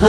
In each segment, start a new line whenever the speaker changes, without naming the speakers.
يا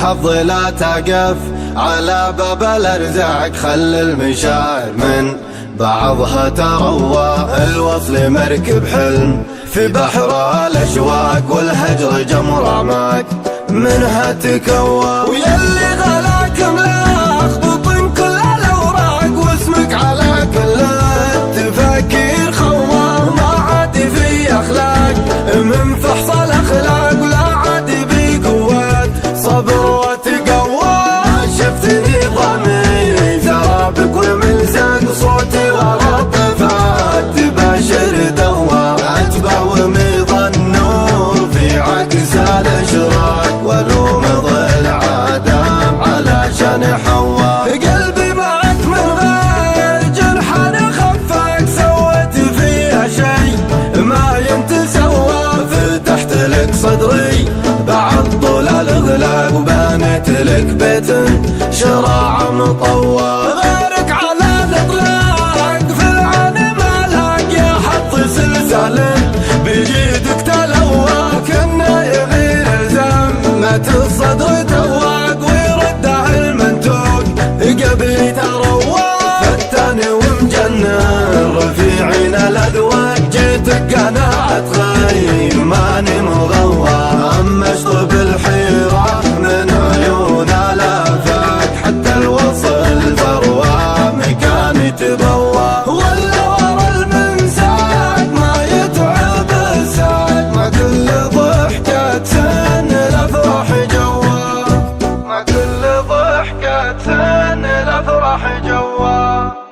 حظ لا تقف على باب الارزاق، خل المشاعر من بعضها تروى. الوصل مركب حلم في بحر الاشواق، والهجر جمر اعماق منها تكوى. ويلي غلاك ملاخ بطن كل الاوراق، واسمك على كل التفاكير خواه. ما عاد في اخلاق من فحص الاخلاق، ولا عاد بي قوات صبر وتقوى. شفتني ضمي زرابك وملزق صوتي ورب فات تباشر دوا. اتبع وميض النور في عكس الاشراق، والروم ظل عدم علشان حوا. قلبي معك من غير جرحان خفك، سويت فيها شي ما ينتسوى. فتحت لك صدري بعد طول الاغلاق، وبنيت لك بيت شراع مطوى. غيرك على الاطلاق في العالم مالك، يا حط سلسال بجيدك تلوى. كنا يغير زمة الصدر تواق، ويرده المنتوق قبل تروى. فتاني ومجنن رفيعين الاذواق، جيتك قناعة غيم ماني مغوى. مشطب الحيرة من عيون الافاق، حتى الوصل ثروة مكاني تبوى. ولا ورا المنساق ما يتعب الساق، ما كل ضحكة سن الافراح جوا. ما كل ضحكة سن الافراح جوا.